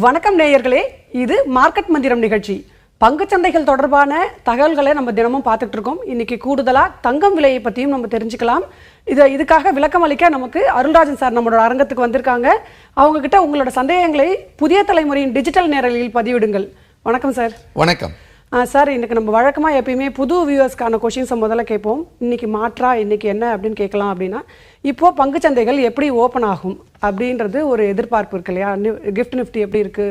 வணக்கம் நேயர்களே, இது மார்க்கெட் மந்திரம் நிகழ்ச்சி. பங்குச்சந்தைகள் தொடர்பான தகவல்களை நம்ம தினமும் பார்த்துட்டு இருக்கோம். இன்னைக்கு கூடுதலா தங்கம் விலையை பற்றியும் நம்ம தெரிஞ்சுக்கலாம். இதுக்காக விளக்கம் அளிக்க நமக்கு அருள்ராஜன் சார் நம்மளோட அரங்கத்துக்கு வந்திருக்காங்க. அவங்க கிட்ட உங்களோட சந்தேகங்களை புதிய தலைமுறையின் டிஜிட்டல் நேரலில் பதிவிடுங்கள். வணக்கம் சார். வணக்கம் சார். இன்னைக்கு நம்ம வழக்கமாக எப்பயுமே புது வியூவர்ஸ்க்கான கொஷின்ஸை முதல்ல கேட்போம். இன்னைக்கு மாற்றா இன்னைக்கு என்ன அப்படின்னு கேட்கலாம். அப்படின்னா இப்போ பங்குச்சந்தைகள் எப்படி ஓப்பன் ஆகும் அப்படின்றது ஒரு எதிர்பார்ப்பு இருக்கு இல்லையா? கிஃப்ட் நிஃப்டி எப்படி இருக்கு,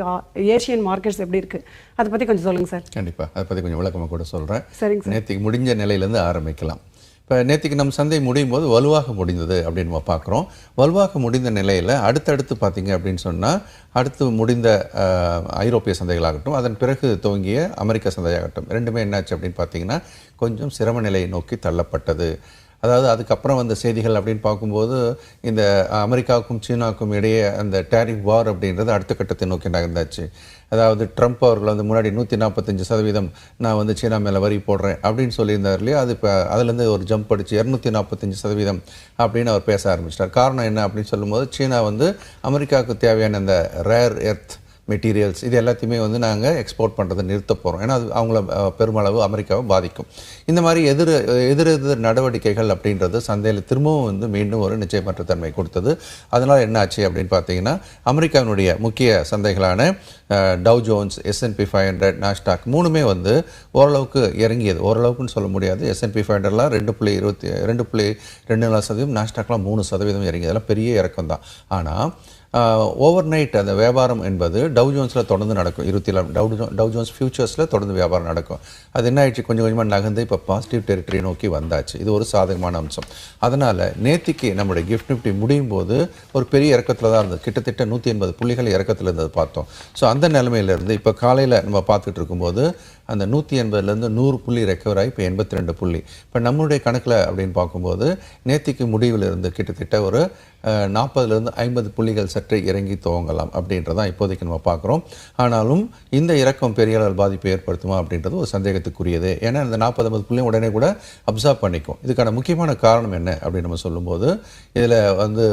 ஏஷியன் மார்க்கெட்ஸ் எப்படி இருக்கு, அதை பற்றி கொஞ்சம் சொல்லுங்க சார். கண்டிப்பாக அதை பற்றி கொஞ்சம் விளக்கமாக கூட சொல்கிறேன். சரிங்க சார். நேற்றுக்கு முடிஞ்ச நிலையிலேருந்து ஆரம்பிக்கலாம். இப்போ நேற்றுக்கு நம்ம சந்தை முடியும் போது வலுவாக முடிந்தது அப்படின்னு நம்ம பார்க்குறோம். வலுவாக முடிந்த நிலையில் அடுத்தடுத்து பார்த்தீங்க அப்படின்னு சொன்னால் அடுத்து முடிந்த ஐரோப்பிய சந்தைகளாகட்டும், அதன் பிறகு துவங்கிய அமெரிக்க சந்தையாகட்டும், ரெண்டுமே என்னாச்சு அப்படின்னு பார்த்தீங்கன்னா கொஞ்சம் சிரம நிலையை நோக்கி தள்ளப்பட்டது. அதாவது அதுக்கப்புறம் வந்த செய்திகள் அப்படின்னு பார்க்கும்போது இந்த அமெரிக்காவுக்கும் சீனாவுக்கும் இடையே அந்த டேரிஃப் வார் அப்படின்றது அடுத்த கட்டத்தை நோக்கி நகர்ந்தாச்சு. அதாவது ட்ரம்ப் அவர்கள் வந்து முன்னாடி 145% நான் வந்து சீனா மேலே வரி போடுறேன் அப்படின்னு சொல்லியிருந்தார் இல்லையா? அது இப்போ அதுலேருந்து ஒரு ஜம்ப் அடிச்சு 245% அப்படின்னு அவர் பேச ஆரம்பிச்சிட்டார். காரணம் என்ன அப்படின்னு சொல்லும்போது, சீனா வந்து அமெரிக்காவுக்கு தேவையான அந்த ரேர் எர்த் மெட்டீரியல்ஸ் இது எல்லாத்தையுமே வந்து நாங்கள் எக்ஸ்போர்ட் பண்ணுறதை நிறுத்த போகிறோம். ஏன்னா அது அவங்கள பெருமளவு அமெரிக்காவை பாதிக்கும். இந்த மாதிரி எதிர் நடவடிக்கைகள் அப்படின்றது சந்தையில் திரும்பவும் வந்து மீண்டும் ஒரு நிச்சயமற்ற தன்மை கொடுத்தது. அதனால் என்ன ஆச்சு அப்படின்னு பார்த்தீங்கன்னா, அமெரிக்காவினுடைய முக்கிய சந்தைகளான டவ் ஜோன்ஸ், S&P 500, நாஸ்டாக் மூணுமே வந்து ஓரளவுக்கு இறங்கியது. ஓரளவுக்குன்னு சொல்ல முடியாது. S&P 500லாம் 2.24%, நாஸ்டாக்லாம் 3% இறங்கியது. அதெல்லாம் பெரிய இறக்கம் தான். ஆனால் ஓவர் நைட் அந்த வியாபாரம் என்பது டவ் ஜோன்ஸில் தொடர்ந்து நடக்கும். 27 டவ் ஜோன்ஸ் ஃபியூச்சர்ஸில் தொடர்ந்து வியாபாரம் நடக்கும். அது என்ன ஆயிடுச்சு, கொஞ்சம் கொஞ்சமாக நகர்ந்து இப்போ பாசிட்டிவ் டெரிட்டரி நோக்கி வந்தாச்சு. இது ஒரு சாதகமான அம்சம். அதனால் நேத்திக்கு நம்முடைய கிஃப்ட் நிஃப்டி முடியும் போது ஒரு பெரிய இறக்கத்தில் தான் இருந்தது. கிட்டத்தட்ட 180 புள்ளிகள் இறக்கத்தில் இருந்தது பார்த்தோம். ஸோ அந்த நிலைமையிலேருந்து இப்போ காலையில் நம்ம பார்த்துட்டு இருக்கும்போது அந்த 180லேருந்து 100 புள்ளி ரெக்கவர் ஆகி இப்போ 82 புள்ளி. இப்போ நம்மளுடைய கணக்கில் அப்படின்னு பார்க்கும்போது நேத்திக்கு முடிவில் இருந்து கிட்டத்தட்ட ஒரு 40லேருந்து 50 புள்ளிகள் சற்று இறங்கி துவங்கலாம் அப்படின்றதான் இப்போதைக்கு நம்ம பார்க்குறோம். ஆனாலும் இந்த இறக்கம் பெரிய அளவில் பாதிப்பை ஏற்படுத்துமா அப்படின்றது ஒரு சந்தேகத்துக்குரியது. ஏன்னா இந்த 40-50 புள்ளியும் உடனே கூட அப்சர்வ் பண்ணிக்கும். இதுக்கான முக்கியமான காரணம் என்ன அப்படின்னு நம்ம சொல்லும்போது, இதில் வந்து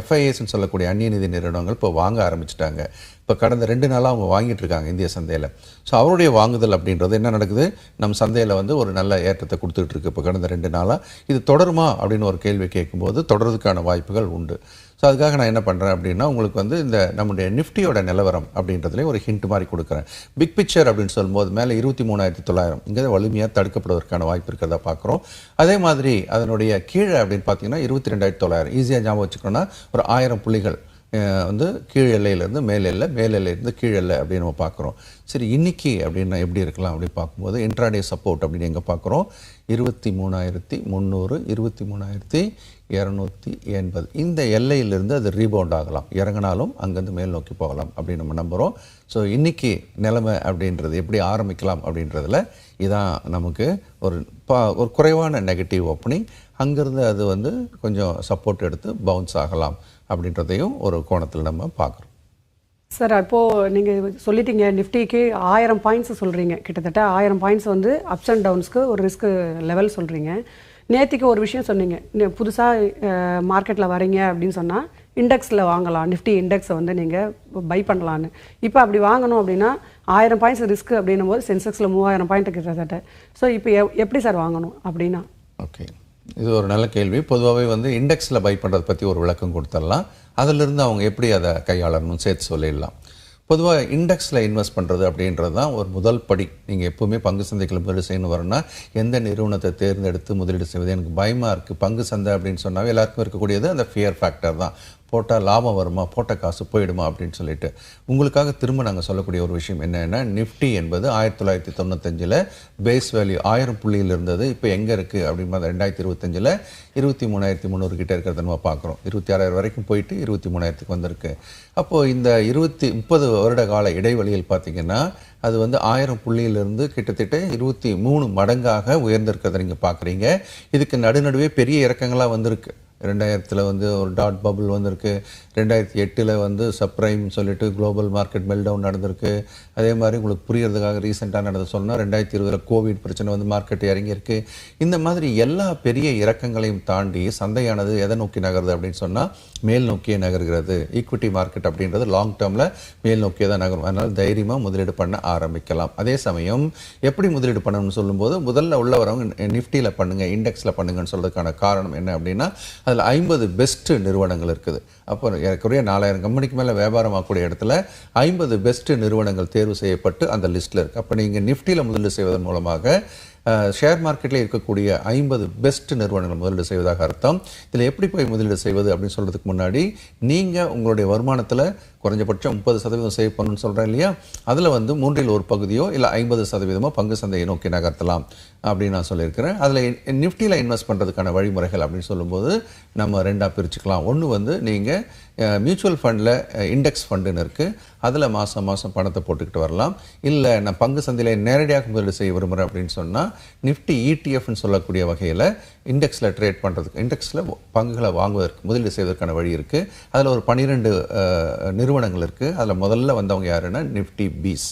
FIAஸ்ன்னு சொல்லக்கூடிய அந்நிய நிதி நிறுவனங்கள் இப்போ வாங்க ஆரம்பிச்சிட்டாங்க. இப்போ கடந்த 2 நாளாக அவங்க வாங்கிட்டு இருக்காங்க இந்திய சந்தையில். ஸோ அவருடைய வாங்குதல் அப்படின்றது என்ன நடக்குது, நம்ம சந்தையில் வந்து ஒரு நல்ல ஏற்றத்தை கொடுத்துட்டு இருக்கு. இப்போ கடந்த 2 நாளாக இது தொடருமா அப்படின்னு ஒரு கேள்வி கேட்கும்போது தொடர்றதுக்கான வாய்ப்புகள் உண்டு. ஸோ அதுக்காக நான் என்ன பண்ணுறேன் அப்படின்னா, உங்களுக்கு வந்து இந்த நம்முடைய நிஃப்டியோட நிலவரம் அப்படின்றதுலேயே ஒரு ஹிண்ட் மாதிரி கொடுக்குறேன். பிக் பிக்சர் அப்படின்னு சொல்லும்போது மேலே 23,900 இங்கே வலிமையாக தடுக்கப்படுவதற்கான வாய்ப்பு இருக்கிறதா பார்க்குறோம். அதே மாதிரி அதனுடைய கீழே அப்படின்னு பார்த்தீங்கன்னா 22,900 ஈஸியாக ஞாபகம் வச்சுக்கணும்னா ஒரு 1000 புள்ளிகள் வந்து கீழ் எல்லையிலேருந்து மேல் எல்லை, மேல் எல்லையிலேருந்து கீழ் எல்லை அப்படின்னு நம்ம பார்க்குறோம். சரி, இன்னைக்கு அப்படின்னு எப்படி இருக்கலாம் அப்படின்னு பார்க்கும்போது இன்ட்ராடே சப்போர்ட் அப்படின்னு எங்கே பார்க்குறோம், 23,300, 23,280 இந்த எல்லையிலிருந்து அது ரீபவுண்ட் ஆகலாம். இறங்கினாலும் அங்கேருந்து மேல் நோக்கி போகலாம் அப்படின்னு நம்ம நம்புகிறோம். ஸோ இன்றைக்கி நிலைமை அப்படின்றது எப்படி ஆரம்பிக்கலாம் அப்படின்றதுல இதான் நமக்கு ஒரு குறைவான நெகட்டிவ் ஓப்பனிங். அங்கேருந்து அது வந்து கொஞ்சம் சப்போர்ட் எடுத்து பவுன்ஸ் ஆகலாம் அப்படின்றதையும் ஒரு கோணத்தில் நம்ம பார்க்குறோம். சார், இப்போது நீங்கள் சொல்லிட்டீங்க நிஃப்டிக்கு 1000 பாயிண்ட்ஸ் சொல்கிறீங்க. கிட்டத்தட்ட 1000 பாயிண்ட்ஸ் வந்து அப்ஸ் அண்ட் டவுன்ஸ்க்கு ஒரு ரிஸ்க் லெவல் சொல்கிறீங்க. நேற்றுக்கு ஒரு விஷயம் சொன்னீங்க, புதுசாக மார்க்கெட்டில் வரீங்க அப்படின்னு சொன்னால் இண்டெக்ஸில் வாங்கலாம், நிஃப்டி இண்டெக்ஸை வந்து நீங்கள் பை பண்ணலான்னு. இப்போ அப்படி வாங்கணும் அப்படின்னா 1000 பாயிண்ட்ஸ் ரிஸ்க் அப்படின்னும் போது சென்செக்ஸில் 3000 பாயிண்ட் கிட்டத்தட்ட. ஸோ இப்போ எப்படி சார் வாங்கணும் அப்படின்னா? ஓகே, இது ஒரு நல்ல கேள்வி. பொதுவாகவே வந்து இண்டெக்ஸில் பை பண்ணுறதை பற்றி ஒரு விளக்கம் கொடுத்துடலாம். அதிலிருந்து அவங்க எப்படி அதை கையாளணும்னு சேர்த்து சொல்லிடலாம். பொதுவாக இண்டெக்ஸில் இன்வெஸ்ட் பண்ணுறது அப்படின்றது தான் ஒரு முதல் படி. நீங்கள் எப்போவுமே பங்கு சந்தைகளை முதலீடு செய்யணும் வரணும்னா எந்த நிறுவனத்தை தேர்ந்தெடுத்து முதலீடு செய்வது, எனக்கு பயமாக இருக்குது. பங்கு சந்தை அப்படின்னு சொன்னாவே எல்லாருக்கும் இருக்கக்கூடியது அந்த ஃபியர் ஃபேக்டர் தான். போட்டால் லாபம் வருமா, போட்ட காசு போயிடுமா அப்படின்னு சொல்லிட்டு. உங்களுக்காக திரும்ப நாங்கள் சொல்லக்கூடிய ஒரு விஷயம் என்னென்னா, நிஃப்டி என்பது 1995 பேஸ் வேல்யூ 1000 புள்ளியில் இருந்தது. இப்போ எங்கே இருக்குது அப்படின்னா 2025 23,300 கிட்டே இருக்கிறத நம்ம பார்க்குறோம். 26,000 வரைக்கும் போயிட்டு 23,000க்கு வந்திருக்கு. அப்போது இந்த 30 வருட கால இடைவெளியில் பார்த்திங்கன்னா அது வந்து 1000 புள்ளியிலிருந்து கிட்டத்தட்ட 23 மடங்காக உயர்ந்திருக்கிறத நீங்கள் பார்க்குறீங்க. இதுக்கு நடுநடுவே பெரிய இறக்கங்களாக வந்திருக்கு. 2000 வந்து ஒரு டாட் பபுள் வந்திருக்கு, 2008 வந்து சப்ரைம் சொல்லிட்டு குளோபல் மார்க்கெட் மெல்டவுன் நடந்திருக்கு. அதே மாதிரி உங்களுக்கு புரியறதுக்காக ரீசெண்டாக நடந்து சொன்னால் 2020 கோவிட் பிரச்சனை வந்து மார்க்கெட் இறங்கியிருக்கு. இந்த மாதிரி எல்லா பெரிய இறக்கங்களையும் தாண்டி சந்தையானது எதை நோக்கி நகருது அப்படின்னு சொன்னால் மேல் நோக்கியே நகர்கிறது. ஈக்விட்டி மார்க்கெட் அப்படின்றது லாங் டேர்மில் மேல் நோக்கியே தான் நகரும். அதனால் தைரியமாக முதலீடு பண்ண ஆரம்பிக்கலாம். அதே சமயம் எப்படி முதலீடு பண்ணணும்னு சொல்லும்போது முதல்ல உள்ள வரவங்க நிஃப்டியில் பண்ணுங்கள், இண்டெக்ஸில் பண்ணுங்கன்னு சொல்கிறதுக்கான காரணம் என்ன அப்படின்னா அதில் 50 பெஸ்ட் நிறுவனங்கள் இருக்குது. அப்போ ஏறக்குறைய 4000 கம்பெனிக்கு மேலே வியாபாரம் ஆகக்கூடிய இடத்துல 50 பெஸ்ட் நிறுவனங்கள் தேர்வு செய்யப்பட்டு அந்த லிஸ்ட்டில் இருக்குது. அப்போ நீங்கள் நிஃப்டியில் முதலீடு செய்வதன் மூலமாக ஷேர் மார்க்கெட்டில் இருக்கக்கூடிய 50 பெஸ்ட் நிறுவனங்கள் முதலீடு செய்வதாக அர்த்தம். இதில் எப்படி போய் முதலீடு செய்வது அப்படின்னு சொல்கிறதுக்கு முன்னாடி நீங்கள் உங்களுடைய வருமானத்தில் குறைஞ்சபட்சம் 30% சேவ் பண்ணணும்னு சொல்கிறேன் இல்லையா, அதில் வந்து 1/3 பகுதியோ இல்லை 50% பங்கு சந்தையை நோக்கி நகர்த்தலாம் அப்படின்னு நான் சொல்லியிருக்கிறேன். அதில் நிஃப்டியில் இன்வெஸ்ட் பண்ணுறதுக்கான வழிமுறைகள் அப்படின்னு சொல்லும்போது நம்ம 2ஆக பிரிச்சுக்கலாம். ஒன்று வந்து நீங்கள் மியூச்சுவல் ஃபண்டில் இண்டெக்ஸ் ஃபண்டுன்னு இருக்குது, அதில் மாதம் மாதம் பணத்தை போட்டுக்கிட்டு வரலாம். இல்லை நான் பங்கு சந்தையில் நேரடியாக முதலீடு செய்ய விரும்புகிறேன் அப்படின்னு சொன்னால் நிஃப்டி இடிஎஃப்னு சொல்லக்கூடிய வகையில் இண்டெக்ஸில் ட்ரேட் பண்ணுறதுக்கு, இண்டெக்ஸில் பங்குகளை வாங்குவதற்கு முதலீடு செய்வதற்கான வழி இருக்குது. அதில் ஒரு 12 நிறுவனங்கள் இருக்குது. அதில் முதல்ல வந்தவங்க யாருன்னா நிஃப்டி பீஸ்.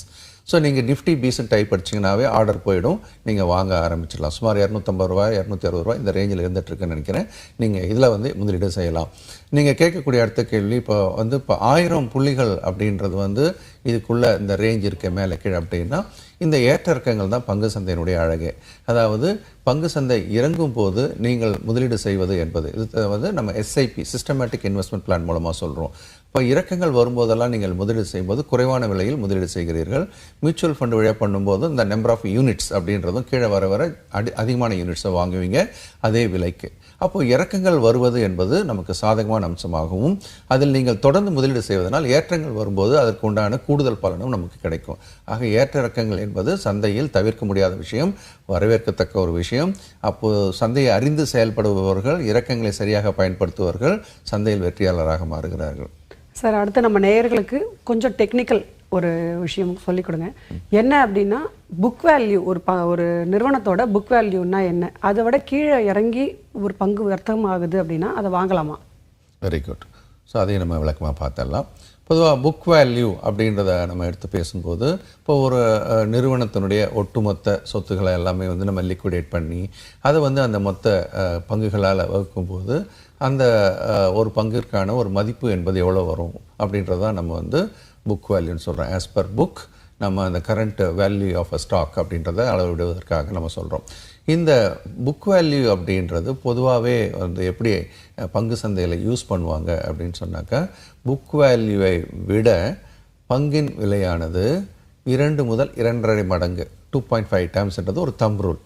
ஸோ நீங்கள் நிஃப்டி பீஸ்ன்னு டைப் அடிச்சிங்கனாவே ஆர்டர் போயிடும், நீங்கள் வாங்க ஆரம்பிச்சிடலாம். சுமார் 250 ரூபாய் 260 ரூபாய் இந்த ரேஞ்சில் இருந்துகிட்ருக்குன்னு நினைக்கிறேன். நீங்கள் இதில் வந்து முதலீடு செய்யலாம். நீங்கள் கேட்கக்கூடிய அடுத்த கேள்வி, இப்போ 1000 புள்ளிகள் அப்படின்றது வந்து இதுக்குள்ளே இந்த ரேஞ்ச் இருக்க மேலே கீழே அப்படின்னா இந்த ஏற்ற இறக்கங்கள் தான் பங்கு சந்தையினுடைய அழகே. அதாவது பங்கு சந்தை இறங்கும் போது நீங்கள் முதலீடு செய்வது என்பது இது வந்து நம்ம எஸ்ஐபி சிஸ்டமேட்டிக் இன்வெஸ்ட்மெண்ட் பிளான் மூலமாக சொல்கிறோம். இப்போ இறக்கங்கள் வரும்போதெல்லாம் நீங்கள் முதலீடு செய்யும்போது குறைவான விலையில் முதலீடு செய்கிறீர்கள். மியூச்சுவல் ஃபண்டு வழியாக பண்ணும்போது இந்த நம்பர் ஆஃப் யூனிட்ஸ் அப்படின்றதும் கீழே வர வர அதிகமான யூனிட்ஸை வாங்குவீங்க அதே விலைக்கு. அப்போது இறக்கங்கள் வருவது என்பது நமக்கு சாதகமான அம்சமாகவும் அதில் நீங்கள் தொடர்ந்து முதலீடு செய்வதனால் ஏற்றங்கள் வரும்போது அதற்கு உண்டான கூடுதல் பலனும் நமக்கு கிடைக்கும். ஆக ஏற்ற இறக்கங்கள் என்பது சந்தையில் தவிர்க்க முடியாத விஷயம், வரவேற்கத்தக்க ஒரு விஷயம். அப்போது சந்தையை அறிந்து செயல்படுபவர்கள், இறக்கங்களை சரியாக பயன்படுத்துபவர்கள் சந்தையில் வெற்றியாளராக மாறுகிறார்கள். சார், அடுத்து நம்ம நேயர்களுக்கு கொஞ்சம் டெக்னிக்கல் ஒரு விஷயம் சொல்லிக் கொடுங்க. என்ன அப்படின்னா புக் வேல்யூ, ஒரு நிறுவனத்தோட புக் வேல்யூன்னா என்ன, அதை விட கீழே இறங்கி ஒரு பங்கு வர்த்தகம் ஆகுது அப்படின்னா அதை வாங்கலாமா? Very good. ஸோ அதையும் நம்ம விளக்கமாக பார்த்துடலாம். பொதுவாக புக் வேல்யூ அப்படின்றத நம்ம எடுத்து பேசும்போது இப்போ ஒரு நிறுவனத்தினுடைய ஒட்டுமொத்த சொத்துக்களை எல்லாமே வந்து நம்ம லிக்விடேட் பண்ணி அதை வந்து அந்த மொத்த பங்குகளால் வகுக்கும்போது அந்த ஒரு பங்கிற்கான ஒரு மதிப்பு என்பது எவ்வளோ வரும் அப்படின்றதான் நம்ம வந்து புக் வேல்யூன்னு சொல்கிறோம். ஆஸ் பர் புக் நம்ம அந்த current value of a stock அப்படின்றத அளவிடுவதற்காக நம்ம சொல்கிறோம். இந்த புக் வேல்யூ அப்படின்றது பொதுவாகவே வந்து எப்படி பங்கு சந்தையில் யூஸ் பண்ணுவாங்க அப்படின்னு சொன்னாக்கா, புக் வேல்யூவை விட பங்கின் விலையானது 2 முதல் 2.5 மடங்கு 2.5 டைம்ஸ்ன்றது ஒரு தம்ப் ரூல்.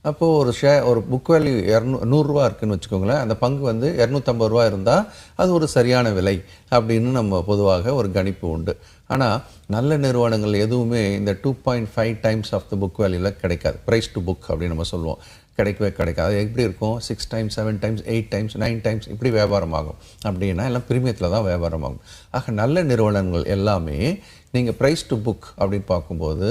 அப்போது ஒரு புக் வேல்யூ 100 ரூபா இருக்குதுன்னு வச்சுக்கோங்களேன், அந்த பங்கு வந்து 250 ரூபா இருந்தால் அது ஒரு சரியான விலை அப்படின்னு நம்ம பொதுவாக ஒரு கணிப்பு உண்டு. ஆனால் நல்ல நிறுவனங்கள் எதுவுமே இந்த 2.5 டைம்ஸ் ஆஃப் த புக் வேல்யூவில் கிடைக்காது. ப்ரைஸ் டு புக் அப்படின்னு நம்ம சொல்லுவோம், கிடைக்கவே கிடைக்காது. அது எப்படி இருக்கும், 6 டைம்ஸ் 7 டைம்ஸ் 8 டைம்ஸ் 9 டைம்ஸ் இப்படி வியாபாரம் ஆகும். அப்படின்னா எல்லாம் பிரீமியத்தில் தான் வியாபாரம் ஆகும். ஆக நல்ல நிறுவனங்கள் எல்லாமே நீங்கள் ப்ரைஸ் டு புக் அப்படின்னு பார்க்கும்போது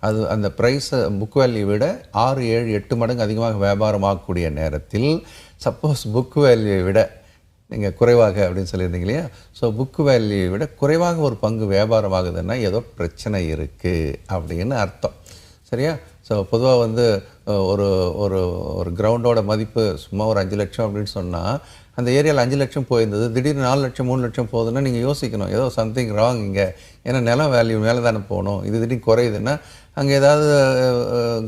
அது அந்த ப்ரைஸை புக் வேல்யூ விட 6, 7, 8 மடங்கு அதிகமாக வியாபாரம் ஆகக்கூடிய நேரத்தில் சப்போஸ் புக் வேல்யூவை விட நீங்கள் குறைவாக அப்படின்னு சொல்லியிருந்தீங்க இல்லையா, ஸோ புக் வேல்யூவை விட குறைவாக ஒரு பங்கு வியாபாரம் ஆகுதுன்னா ஏதோ பிரச்சனை இருக்குது அப்படின்னு அர்த்தம். சரியா? ஸோ பொதுவாக வந்து ஒரு ஒரு ஒரு கிரவுண்டோட மதிப்பு சும்மா ஒரு 5 லட்சம் அப்படின்னு சொன்னால் அந்த ஏரியாவில் 5 லட்சம் போயிருந்தது, திடீர்னு 4 லட்சம் 3 லட்சம் போகுதுன்னா நீங்கள் யோசிக்கணும் ஏதோ சம்திங் ராங் இங்கே. ஏன்னா நிலம் வேல்யூ மேலே தானே போகணும். இது திடீர்னு குறையுதுன்னா அங்கே ஏதாவது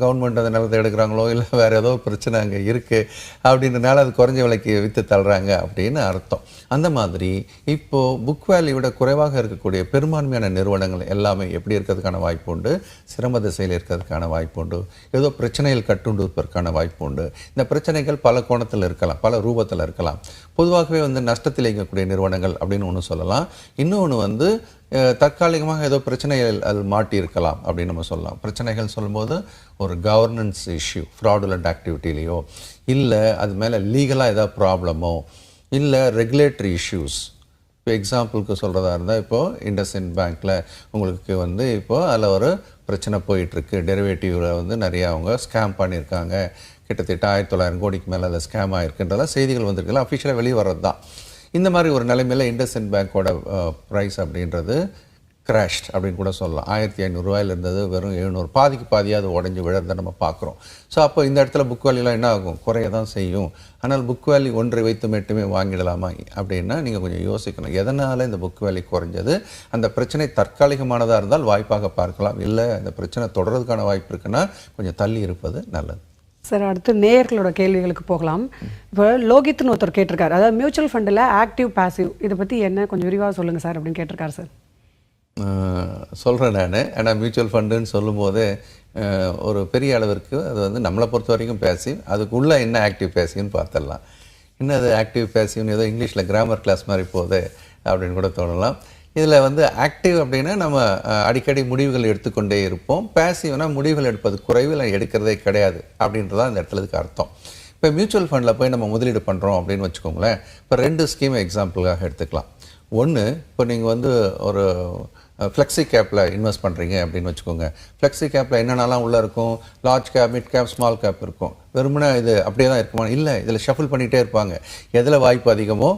கவர்மெண்ட் அந்த நிலத்தை எடுக்கிறாங்களோ இல்லை வேறு ஏதோ பிரச்சனை அங்கே இருக்குது அப்படின்றனால அது குறைஞ்ச விலைக்கு விற்று தள்ளுறாங்க அப்படின்னு அர்த்தம். அந்த மாதிரி இப்போது புக் வேல்யூ விட குறைவாக இருக்கக்கூடிய பெரும்பான்மையான நிறுவனங்கள் எல்லாமே எப்படி இருக்கிறதுக்கான வாய்ப்பு உண்டு, சிரம திசையில் இருக்கிறதுக்கான வாய்ப்பு உண்டு, ஏதோ பிரச்சனைகள் கட்டுண்டு இருப்பதற்கான வாய்ப்பு உண்டு. இந்த பிரச்சனைகள் பல கோணத்தில் இருக்கலாம், பல ரூபத்தில் இருக்கலாம். பொதுவாகவே வந்து நஷ்டத்தில் இயங்கக்கூடிய நிறுவனங்கள் அப்படின்னு ஒன்று சொல்லலாம். இன்னொன்று வந்து தற்காலிகமாக ஏதோ பிரச்சனைகள் அது மாட்டி இருக்கலாம் அப்படின்னு நம்ம சொல்லலாம். பிரச்சனைகள் சொல்லும்போது ஒரு கவர்னன்ஸ் இஷ்யூ, ஃப்ராடுலண்ட் ஆக்டிவிட்டிலேயோ இல்லை அது மேலே லீகலாக ஏதாவது ப்ராப்ளமோ இல்லை ரெகுலேட்டரி இஷ்யூஸ். இப்போ எக்ஸாம்பிளுக்கு சொல்கிறதா இருந்தால் இப்போது இண்டஸ்இண்ட் பேங்க்கில் உங்களுக்கு வந்து இப்போது அதில் ஒரு பிரச்சனை போயிட்டுருக்கு, டெரிவேட்டிவில் வந்து நிறையா அவங்க ஸ்கேம் பண்ணியிருக்காங்க, கிட்டத்தட்ட 1900 கோடிக்கு மேலே அதில் ஸ்கேம் ஆகிருக்குன்றதெல்லாம் செய்திகள் வந்திருக்குல்ல, அஃபிஷியலாக வெளியே வர்றது தான். இந்த மாதிரி ஒரு நிலைமையில் IndusInd பேங்க்கோட ப்ரைஸ் அப்படின்றது கிராஷ்ட் அப்படின்னு கூட சொல்லலாம். 1500 இருந்தது வெறும் 700, பாதிக்கு பாதியாக அது உடஞ்சி விழறதை நம்ம பார்க்குறோம். ஸோ அப்போ இந்த இடத்துல புக் வேல்யூலாம் என்ன ஆகும், குறைய தான் செய்யும். ஆனால் புக் வேல்யூ ஒன்றை வைத்து மட்டுமே வாங்கிடலாமா அப்படின்னா நீங்கள் கொஞ்சம் யோசிக்கணும். எதனால் இந்த புக் வேல்யூ குறைஞ்சது? அந்த பிரச்சனை தற்காலிகமானதாக இருந்தால் வாய்ப்பாக பார்க்கலாம், இல்லை இந்த பிரச்சனை தொடர்றதுக்கான வாய்ப்பு இருக்குன்னா கொஞ்சம் தள்ளி இருப்பது நல்லது. சார், அடுத்து நேயர்களோட கேள்விகளுக்கு போகலாம். இப்போ லோகித்னு ஒருத்தர் கேட்டிருக்காரு, அதாவது மியூச்சுவல் ஃபண்டில் ஆக்டிவ் பாசிவ் இதை பற்றி என்ன கொஞ்சம் விரிவாக சொல்லுங்கள் சார் அப்படின்னு கேட்டிருக்காரு சார். சொல்கிறேன் நான். ஆனால் மியூச்சுவல் ஃபண்டுன்னு சொல்லும்போதே ஒரு பெரிய அளவிற்கு அது வந்து நம்மளை பொறுத்த வரைக்கும் பேசிவ், அதுக்குள்ளே என்ன ஆக்டிவ் பேசிவ்னு பார்த்துடலாம். இன்னும் அது ஆக்டிவ் பேசிவ்னு ஏதோ இங்கிலீஷில் கிராமர் கிளாஸ் மாதிரி போகுது அப்படின்னு கூட தோணலாம். இதில் வந்து ஆக்டிவ் அப்படின்னா நம்ம அடிக்கடி முடிவுகள் எடுத்துக்கொண்டே இருப்போம். பேசிவ்னா முடிவுகள் எடுப்பது குறைவு, இல்லை எடுக்கிறதே கிடையாது அப்படின்றதான் இந்த இடத்துலதுக்கு அர்த்தம். இப்போ மியூச்சுவல் ஃபண்டில் போய் நம்ம முதலீடு பண்ணுறோம் அப்படின்னு வச்சுக்கோங்களேன். இப்போ 2 ஸ்கீம் எக்ஸாம்பிளாக எடுத்துக்கலாம். ஒன்று, இப்போ நீங்கள் வந்து ஒரு ஃப்ளெக்ஸி கேப்பில் இன்வெஸ்ட் பண்ணுறீங்க அப்படின்னு வச்சுக்கோங்க. ஃப்ளெக்ஸி கேப்பில் என்னென்னலாம் உள்ளே இருக்கும், large cap, mid cap, small cap இருக்கும். வெறுமனே இது அப்படியே தான் இருக்குமா? இல்லை, இதில் ஷஃபில் பண்ணிகிட்டே இருப்பாங்க. எதில் வாய்ப்பு அதிகமோ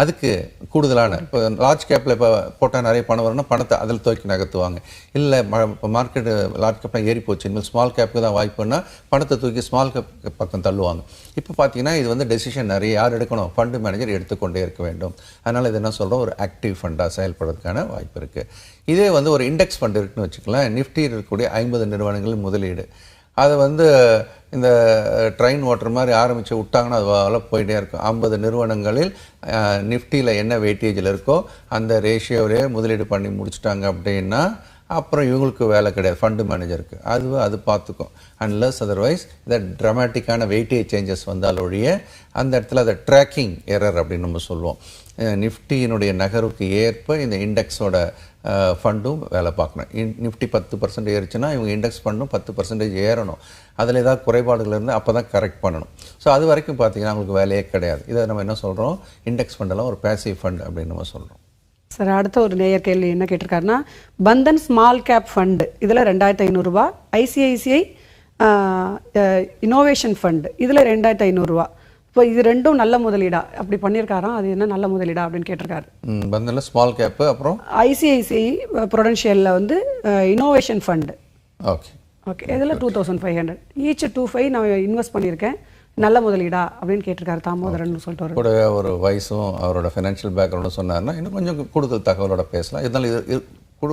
அதுக்கு கூடுதலான, இப்போ லார்ஜ் கேப்பில் இப்போ போட்டால் நிறைய பணம் வரும்னா பணத்தை அதில் தூக்கி நகர்த்துவாங்க. இல்லை இப்போ மார்க்கெட்டு லார்ஜ் கேப்லாம் ஏறி போச்சு, இனிமேல் ஸ்மால் கேப்புக்கு தான் வாய்ப்புன்னா பணத்தை தூக்கி ஸ்மால் கேப் பக்கம் தள்ளுவாங்க. இப்போ பார்த்தீங்கன்னா இது வந்து டெசிஷன் நிறைய யார் எடுக்கணும், ஃபண்டு மேனேஜர் எடுத்துக்கொண்டே இருக்க வேண்டும். அதனால் இது என்ன சொல்கிறோம், ஒரு ஆக்டிவ் ஃபண்டாக செயல்படுறதுக்கான வாய்ப்பு இருக்குது. இதே வந்து ஒரு இண்டெக்ஸ் ஃபண்டு இருக்குன்னு வச்சுக்கலாம். நிஃப்டி இருக்கக்கூடிய 50 நிறுவனங்கள் முதலீடு, அதை வந்து இந்த ட்ரெயின் ஓட்டுற மாதிரி ஆரம்பித்து விட்டாங்கன்னா அது போயிட்டே இருக்கும். 50 நிறுவனங்களில் நிஃப்டியில் என்ன வெயிட்டேஜில் இருக்கோ அந்த ரேஷியோவிலே முதலீடு பண்ணி முடிச்சிட்டாங்க அப்படின்னா அப்புறம் இவங்களுக்கு வேலை கிடையாது, ஃபண்டு மேனேஜருக்கு. அது பார்த்துக்கும். அன்லஸ் அதர்வைஸ் இந்த ட்ராமேட்டிக்கான வெயிட்டேஜ் சேஞ்சஸ் வந்தால் ஒழிய அந்த இடத்துல அதை ட்ராக்கிங் எரர் அப்படின்னு நம்ம சொல்லுவோம். நிஃப்டியினுடைய நகருக்கு ஏற்ப இந்த இண்டெக்ஸோட ஃபண்டும் வேலை பார்க்கணும். நிஃப்டி 10% ஏறிச்சுன்னா இவங்க இண்டெக்ஸ் ஃபண்டும் 10% ஏறணும். அதில் ஏதாவது குறைபாடுகள் இருந்தால் அப்போ தான் கரெக்ட் பண்ணணும். ஸோ அது வரைக்கும் பார்த்தீங்கன்னா அவங்களுக்கு வேலையே கிடையாது. இதை நம்ம என்ன சொல்கிறோம், இண்டெக்ஸ் ஃபண்டெல்லாம் ஒரு பேசிவ் ஃபண்ட் அப்படின்னு நம்ம சொல்கிறோம். சார், அடுத்த ஒரு நேயர் கேள்வி என்ன கேட்டிருக்காருன்னா, பந்தன் ஸ்மால் கேப் ஃபண்டு இதில் 2500 ரூபா, ஐசிஐசிஐ இனோவேஷன் ஃபண்டு இதில் 2500 ரூபா. இப்போ இது ரெண்டும் நல்ல முதலீடா அப்படி பண்ணியிருக்காராம், அது என்ன நல்ல முதலீடா அப்படின்னு கேட்டிருக்காரு. பந்தனில் ஸ்மால் கேப்பு, அப்புறம் ஐசிஐசிஐ ப்ரொடென்ஷியலில் வந்து இனோவேஷன் ஃபண்டு. ஓகே ஓகே, இதில் 2500 ஈச் 2500 நான் இன்வெஸ்ட் பண்ணியிருக்கேன், நல்ல முதலீடா அப்படின்னு கேட்டிருக்காரு தாமோதரன் சொல்லிட்டு. கூட ஒரு வயசும் அவரோட ஃபைனான்ஷியல் பேக்ரவுண்டும் சொன்னார்னா இன்னும் கொஞ்சம் கூடுதல் தகவலோட பேசலாம். இதனால் இது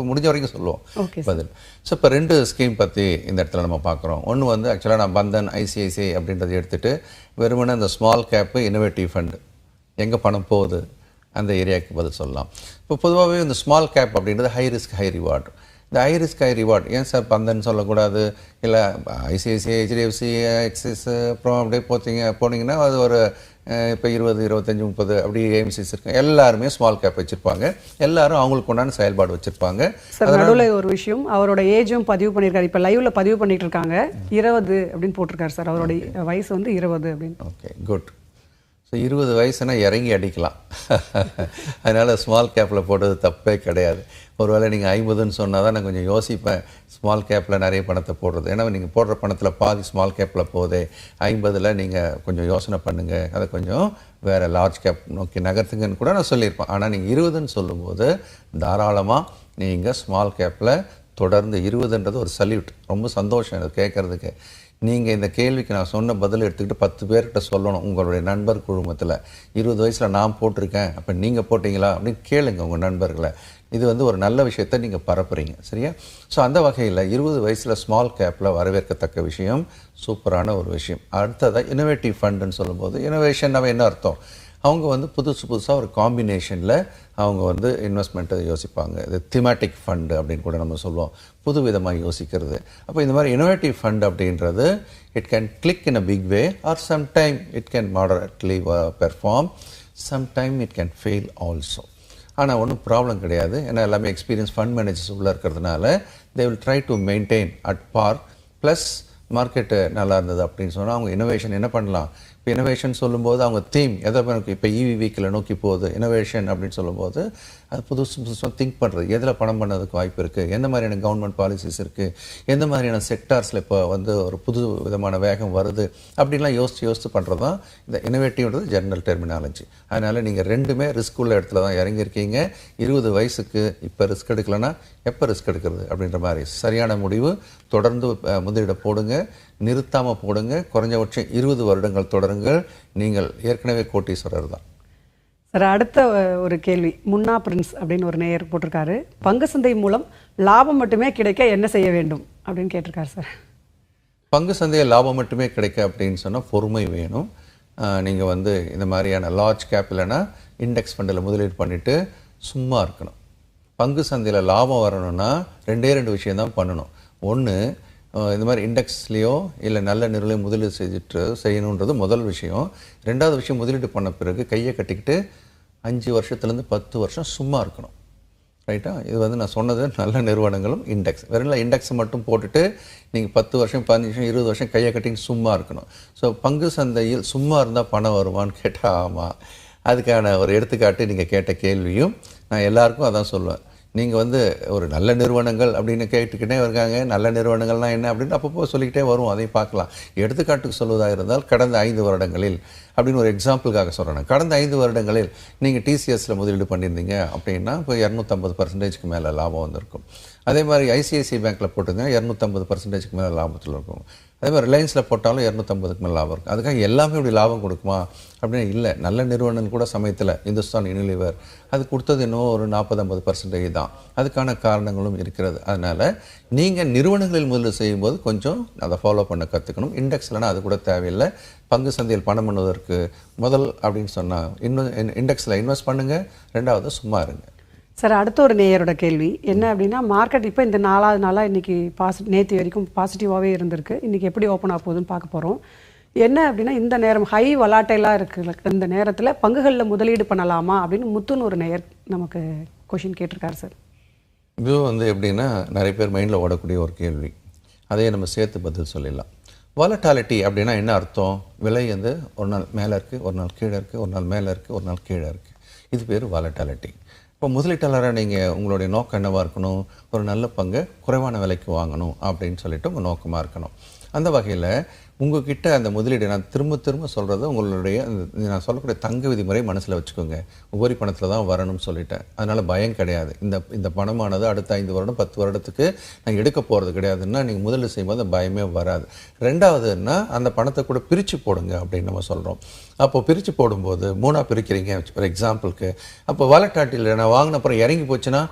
முடிஞ்ச வரைக்கும் சொல்லுவோம் பதில். ஸோ இப்போ 2 ஸ்கீம் பற்றி இந்த இடத்துல நம்ம பார்க்குறோம். ஒன்று வந்து ஆக்சுவலாக நான் பந்தன் ஐசிஐசிஐ அப்படின்றத எடுத்துகிட்டு வெறுமனே இந்த ஸ்மால் கேப்பு இனோவேட்டிவ் ஃபண்டு எங்கே பணம் போகுது அந்த ஏரியாவுக்கு பதில் சொல்லலாம். இப்போ பொதுவாகவே இந்த ஸ்மால் கேப் அப்படின்றது ஹை ரிஸ்க் ஹை ரிவார்டு. இந்த ஹை ரிஸ்க் ஹை ரிவார்டு ஏன் சார் பந்தன் சொல்லக்கூடாது, இல்லை ஐசிஐசிஐ, ஹெச்டிஎஃப்சி, ஆக்சிஸ் அப்புறம் அப்படியே போனீங்கன்னா அது ஒரு இப்போ 20, 25, 30 அப்படி ஏஎம்சிஸ் இருக்கு. எல்லாருமே ஸ்மால் கேப் வச்சுருப்பாங்க. எல்லாரும் அவங்களுக்கு உண்டான செயல்பாடு வச்சுருப்பாங்க. சார், நடுவில் ஒரு விஷயம், அவரோட ஏஜும் பதிவு பண்ணியிருக்காரு. இப்போ லைவில் பதிவு பண்ணிட்டு இருக்காங்க, 20 அப்படின்னு போட்டிருக்காரு சார். அவரோட வயசு வந்து 20 அப்படின்னு. Okay, good. ஸோ 20 வயசுனா இறங்கி அடிக்கலாம். அதனால் ஸ்மால் கேப்பில் போட்டது தப்பே கிடையாது. ஒருவேளை நீங்கள் 50ன்னு சொன்னால் தான் நான் கொஞ்சம் யோசிப்பேன், ஸ்மால் கேப்பில் நிறைய பணத்தை போடுறது. ஏன்னா நீங்கள் போடுற பணத்தில் பாதி ஸ்மால் கேப்பில் போதே. 50ல் நீங்கள் கொஞ்சம் யோசனை பண்ணுங்கள், அதை கொஞ்சம் வேறு லார்ஜ் கேப் நோக்கி நகர்த்துங்கன்னு கூட நான் சொல்லியிருப்பேன். ஆனால் நீங்கள் 20ன்னு சொல்லும்போது தாராளமாக நீங்கள் ஸ்மால் கேப்பில் தொடர்ந்து 20ன்றது ஒரு சல்யூட். ரொம்ப சந்தோஷம் எனக்கு கேட்குறதுக்கு. நீங்கள் இந்த கேள்விக்கு நான் சொன்ன பதில் எடுத்துக்கிட்டு 10 பேர்கிட்ட சொல்லணும். உங்களுடைய நண்பர் குழுமத்தில் 20 வயசில் நான் போட்டிருக்கேன், அப்போ நீங்கள் போட்டிங்களா அப்படின்னு கேளுங்க உங்கள் நண்பர்களை. இது வந்து ஒரு நல்ல விஷயத்தை நீங்கள் பரப்புறீங்க, சரியா? ஸோ அந்த வகையில் 20 வயசில் ஸ்மால் கேப்பில் வரவேற்கத்தக்க விஷயம், சூப்பரான ஒரு விஷயம். அடுத்ததாக இனோவேட்டிவ் ஃபண்டுன்னு சொல்லும்போது இனோவேஷன் என்ன அர்த்தம், அவங்க வந்து புதுசாக ஒரு காம்பினேஷனில் அவங்க வந்து இன்வெஸ்ட்மெண்ட்டை யோசிப்பாங்க. இது திமேட்டிக் ஃபண்டு அப்படின்னு கூட நம்ம சொல்லுவோம், புது விதமாக யோசிக்கிறது. அப்போ இந்த மாதிரி இனோவேட்டிவ் ஃபண்ட் அப்படின்றது it can click in a big way or sometime it can moderately perform, sometime it can fail also. ஆனால் ஒன்றும் ப்ராப்ளம் கிடையாது, ஏன்னா எல்லாமே எக்ஸ்பீரியன்ஸ் ஃபண்ட் மேனேஜர்ஸ் உள்ளே இருக்கிறதுனால they will try to maintain at par plus market நல்லா இருந்தது அப்படின்னு சொன்னால் அவங்க இனோவேஷன் என்ன பண்ணலாம். இப்போ இனோவேஷன் சொல்லும்போது அவங்க தீம் எதை இப்போ இவி வீக்கில் நோக்கி போகுது இனோவேஷன் அப்படின்னு சொல்லும்போது அது புதுசாக திங்க் பண்ணுறது எதில் பணம் பண்ணதுக்கு வாய்ப்பு இருக்குது, எந்த மாதிரியான கவர்மெண்ட் பாலிசிஸ் இருக்குது, எந்த மாதிரியான செக்டார்ஸில் இப்போ வந்து ஒரு புது விதமான வேகம் வருது அப்படின்லாம் யோசித்து பண்ணுறது தான் இந்த இனோவேட்டிவ்ன்றது ஜெர்னல் டெர்மினாலஜி. அதனால் நீங்கள் ரெண்டுமே ரிஸ்க் உள்ள இடத்துல தான் இறங்கியிருக்கீங்க. 20 வயசுக்கு இப்போ ரிஸ்க் எடுக்கலைன்னா எப்போ ரிஸ்க் எடுக்கிறது அப்படின்ற மாதிரி சரியான முடிவு. தொடர்ந்து முதலீடு போடுங்க, நிறுத்தாமல் போடுங்க. குறைஞ்சபட்சம் 20 வருடங்கள் தொடருங்கள். நீங்கள் ஏற்கனவே கோட்டீஸ்வரர் தான். சார், அடுத்த ஒரு கேள்வி முன்னா பிரின்ஸ் அப்படின்னு ஒரு நேயர் போட்டிருக்காரு. பங்கு சந்தை மூலம் லாபம் மட்டுமே கிடைக்க என்ன செய்ய வேண்டும் அப்படின்னு கேட்டிருக்காரு சார். பங்கு சந்தையில் லாபம் மட்டுமே கிடைக்க அப்படின்னு சொன்னால் பொறுமை வேணும். நீங்கள் வந்து இந்த மாதிரியான லார்ஜ் கேப் இல்லைன்னா இண்டெக்ஸ் ஃபண்டில் முதலீடு பண்ணிவிட்டு சும்மா இருக்கணும். பங்கு சந்தையில் லாபம் வரணும்னா 2 விஷயம் தான் பண்ணணும். ஒன்று, இந்த மாதிரி இண்டெக்ஸ்லேயோ இல்லை நல்ல நிறுவலையோ முதலீடு செய்யணுன்றது முதல் விஷயம். 2வது விஷயம், முதலீடு பண்ண பிறகு கையை கட்டிக்கிட்டு 5 வருஷத்துலேருந்து 10 வருஷம் சும்மா இருக்கணும். ரைட்டா? இது வந்து நான் சொன்னது நல்ல நிறுவனங்களும் இண்டெக்ஸ். வெறும் இண்டெக்ஸ் மட்டும் போட்டுட்டு நீங்கள் 10 வருஷம் 15 வருஷம் 20 வருஷம் கையை கட்டின்னு சும்மா இருக்கணும். ஸோ பங்கு சந்தையில் சும்மா இருந்தால் பணம் வருமானு கேட்டால் ஆமாம். அதுக்கான ஒரு எடுத்துக்காட்டு நீங்கள் கேட்ட கேள்வியும் நான் எல்லாருக்கும் அதான் சொல்லுவேன். நீங்கள் வந்து ஒரு நல்ல நிறுவனங்கள் அப்படின்னு கேட்டுக்கிட்டே இருக்காங்க. நல்ல நிறுவனங்கள்னால் என்ன அப்படின்னு அப்பப்போ சொல்லிக்கிட்டே வரும், அதையும் பார்க்கலாம். எடுத்துக்காட்டுக்கு சொல்வதாக இருந்தால் கடந்த 5 வருடங்களில் அப்படின்னு ஒரு எக்ஸாம்பிளுக்காக சொல்கிறேன். கடந்த 5 வருடங்களில் நீங்கள் டிசிஎஸில் முதலீடு பண்ணியிருந்தீங்க அப்படின்னா இப்போ 250% மேலே லாபம் வந்திருக்கும். அதே மாதிரி ஐசிஐசிஐ பேங்க்கில் போட்டிருந்தீங்கன்னா 250% மேலே லாபத்தில் இருக்கும். அதே மாதிரி ரிலையன்ஸில் போட்டாலும் 250 மேலே லாபம் இருக்கும். அதுக்காக எல்லாமே இப்படி லாபம் கொடுக்குமா அப்படின்னு இல்லை. நல்ல நிறுவனம் கூட சமயத்தில் இந்துஸ்தான் யூனிலிவர் அது கொடுத்தது இன்னும் ஒரு 40-50% தான். அதுக்கான காரணங்களும் இருக்கிறது. அதனால் நீங்கள் நிறுவனங்களில் முதலீடு செய்யும்போது கொஞ்சம் அதை ஃபாலோ பண்ண கற்றுக்கணும். இண்டெக்ஸ்லனா அது கூட தேவையில்லை. பங்கு சந்தையில் பணம் பண்ணுவதற்கு முதல் அப்படின்னு சொன்னால் இண்டெக்ஸில் இன்வெஸ்ட் பண்ணுங்கள். 2வது சும்மா இருங்க. சார், அடுத்த ஒரு நேயரோட கேள்வி என்ன அப்படின்னா, மார்க்கெட் இப்போ இந்த 4வது நாளாக இன்றைக்கி நேற்று வரைக்கும் பாசிட்டிவாகவே இருந்திருக்கு. இன்றைக்கி எப்படி ஓப்பன் ஆக போகுதுன்னு பார்க்க போகிறோம். என்ன அப்படின்னா, இந்த நேரம் ஹை வலாட்டைலாக இருக்குது. இந்த நேரத்தில் பங்குகளில் முதலீடு பண்ணலாமா அப்படின்னு முத்துன்னு ஒரு நேயர் நமக்கு கொஷின் கேட்டிருக்காரு சார். இது வந்து எப்படின்னா நிறைய பேர் மைண்டில் ஓடக்கூடிய ஒரு கேள்வி. அதையே நம்ம சேர்த்து பதில் சொல்லிடலாம். வாலட்டாலிட்டி அப்படின்னா என்ன அர்த்தம்? விலை வந்து ஒரு நாள் மேலே இருக்குது, ஒரு நாள் கீழே இருக்குது, ஒரு நாள் மேலே இருக்குது, ஒரு நாள் கீழே இருக்குது. இது பேர் வாலட்டாலிட்டி. இப்போ முதலீட்டாளராக நீங்கள் உங்களுடைய நோக்கம் என்னவாக இருக்கணும்? ஒரு நல்ல பங்கை குறைவான விலைக்கு வாங்கணும் அப்படின்னு சொல்லிட்டு உங்கள் நோக்கமாக இருக்கணும். அந்த வகையில் உங்ககிட்ட அந்த முதலீடு நான் திரும்ப சொல்கிறது, உங்களுடைய நான் சொல்லக்கூடிய தங்க விதிமுறை மனசில் வச்சுக்கோங்க. உபரி பணத்தில் தான் வரணும்னு சொல்லிட்டேன். அதனால் பயம் கிடையாது. இந்த பணமானது அடுத்த 5 வருடம் 10 வருடத்துக்கு நான் எடுக்க போகிறது கிடையாதுன்னா நீங்கள் முதலீடு செய்யும்போது அந்த பயமே வராது. 2வதுன்னா அந்த பணத்தை கூட பிரித்து போடுங்க அப்படின்னு நம்ம சொல்கிறோம். அப்போது பிரித்து போடும்போது 3ஆக பிரிக்கிறீங்க ஒரு எக்ஸாம்பிளுக்கு. அப்போ வாலட்டாலிட்டியில் நான் வாங்கின அப்புறம் இறங்கி போச்சுன்னா,